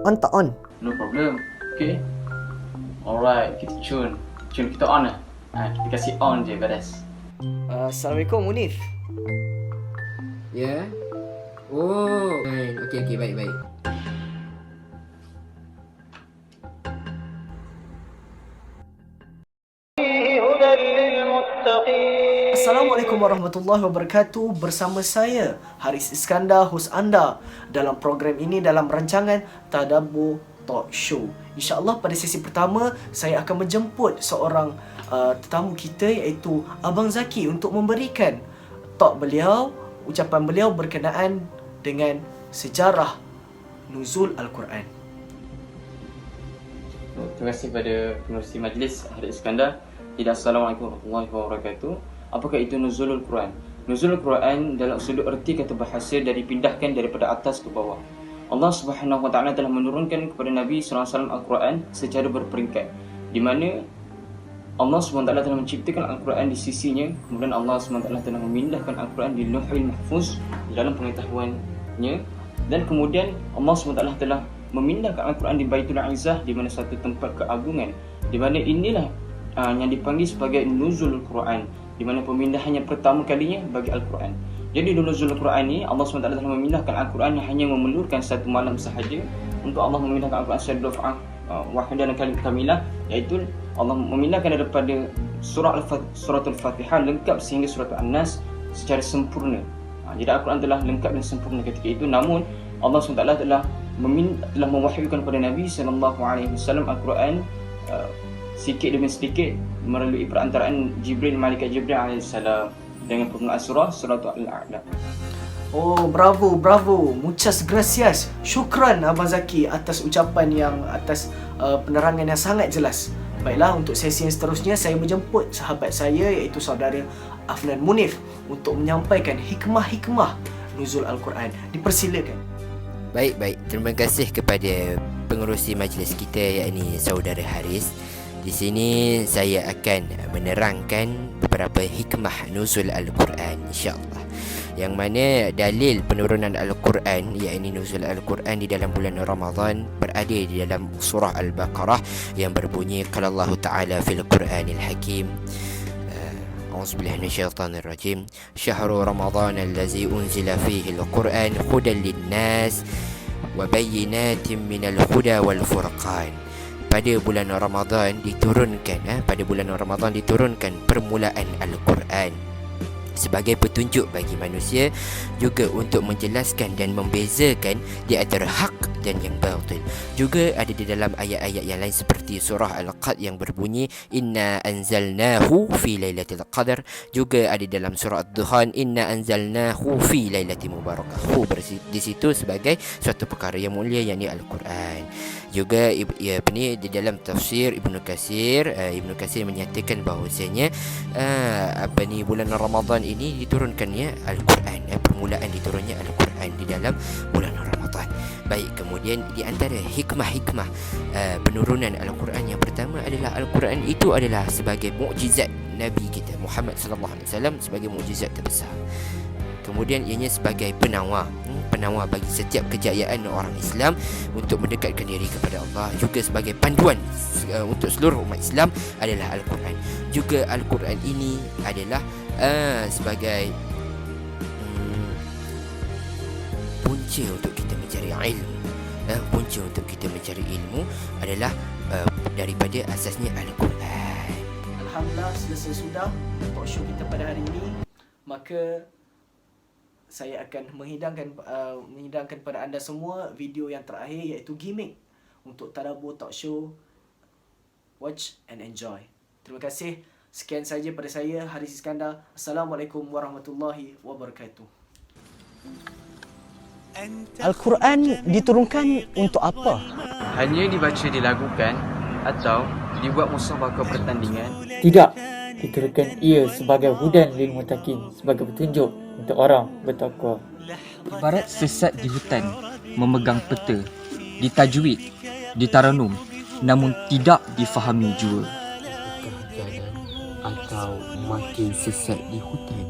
On tak on? No problem. Okay. Alright, kita tune. Tune kita on lah. Kita kasih on je, beres. Assalamualaikum Munif. Ya. Oh, okey, baik. Assalamualaikum warahmatullahi wabarakatuh. Bersama saya Haris Iskandar, hos anda dalam program ini dalam rancangan Tadabbur Talk Show. InsyaAllah pada sesi pertama saya akan menjemput seorang tetamu kita, iaitu Abang Zaki, untuk memberikan talk beliau, ucapan beliau berkenaan dengan sejarah nuzul Al-Quran. Terima kasih kepada pengerusi majlis Haris Iskandar. Assalamualaikum warahmatullahi wabarakatuh. Apakah itu nuzulul Quran? Nuzulul Quran dalam sudut erti kata bahasa dari pindahkan daripada atas ke bawah. Allah Subhanahu wa taala telah menurunkan kepada Nabi sallallahu alaihi wasallam Al-Quran secara berperingkat, di mana Allah SWT telah menciptakan Al-Quran di sisinya, kemudian Allah SWT telah memindahkan Al-Quran di Lauhul Mahfuz di dalam pengetahuannya, dan kemudian Allah SWT telah memindahkan Al-Quran di Baitul Izzah, di mana satu tempat keagungan, di mana inilah yang dipanggil sebagai nuzulul Quran, di mana pemindahannya pertama kalinya bagi Al-Quran. Jadi di nuzulul Quran ini Allah SWT telah memindahkan Al-Quran yang hanya memerlukan satu malam sahaja untuk Allah memindahkan Al-Quran secara daf'ah wahidah dan kamilah, iaitu Allah memindahkan daripada suratul Fatihah lengkap sehingga surat An-Nas secara sempurna. Jadi Al-Quran telah lengkap dan sempurna ketika itu. Namun Allah SWT telah mewahyukan kepada Nabi SAW Al-Quran sikit demi sedikit melalui perantaraan Jibril, malaikat Jibril alaihissalam, dengan permulaan surah Al-A'la. Oh, bravo. Muchas gracias. Syukran Abang Zaki atas penerangan yang sangat jelas. Baiklah, untuk sesi yang seterusnya saya menjemput sahabat saya, iaitu saudara Afnan Munif, untuk menyampaikan hikmah-hikmah nuzul Al-Quran. Dipersilakan. Baik. Terima kasih kepada pengerusi majlis kita, yakni saudara Haris. Di sini saya akan menerangkan beberapa hikmah nuzul Al-Quran, insya-Allah. Yang mana dalil penurunan Al-Quran, yakni nuzul Al-Quran di dalam bulan Ramadan, berada di dalam surah Al-Baqarah yang berbunyi, qala Allah Ta'ala fil Qur'anil Hakim, a'udzubillahi minasyaitonir rajim, syahrul Ramadan allazi unzila fihi al-Quran hudan lin-nas wa bayyinatin minal huda wal furqan. Pada bulan Ramadan diturunkan permulaan Al-Quran sebagai petunjuk bagi manusia, juga untuk menjelaskan dan membezakan di antara hak dan yang batil. Juga ada di dalam ayat-ayat yang lain seperti surah Al-Qad yang berbunyi inna anzalnahu fi lailatul qadar. Juga ada dalam surah Ad-Dukhan inna anzalnahu fi lailatin mubarakah. Di situ sebagai suatu perkara yang mulia, yakni Al-Quran. Juga di dalam tafsir Ibnu Katsir menyatakan bahawasanya bulan Ramadan ini diturunkannya Al-Quran, permulaan diturunnya Al-Quran di dalam bulan Ramadan. Baik, kemudian di antara hikmah-hikmah penurunan Al-Quran yang pertama adalah Al-Quran itu adalah sebagai mukjizat Nabi kita Muhammad sallallahu alaihi wasallam, sebagai mukjizat terbesar. Kemudian ianya sebagai penawar bagi setiap kejayaan orang Islam untuk mendekatkan diri kepada Allah. Juga sebagai panduan untuk seluruh umat Islam adalah Al-Quran. Juga Al-Quran ini adalah sebagai punca untuk kita mencari ilmu. Punca untuk kita mencari ilmu adalah daripada asasnya Al-Quran. Alhamdulillah, selesai sudah talk show kita pada hari ini. Maka saya akan menghidangkan pada anda semua video yang terakhir, iaitu gimmick untuk Tadabbur Talk Show. Watch and enjoy. Terima kasih. Sekian saja pada saya, Haris Iskandar. Assalamualaikum warahmatullahi wabarakatuh. Al-Quran diturunkan untuk apa? Hanya dibaca, dilagukan atau dibuat musabaqah pertandingan? Tidak, diturunkan ia sebagai hudan lil muttaqin, sebagai petunjuk untuk orang bertakwa. Ibarat sesat di hutan memegang peta, ditajwid, ditaranum, namun tidak difahami jua. Atau makin sesat di hutan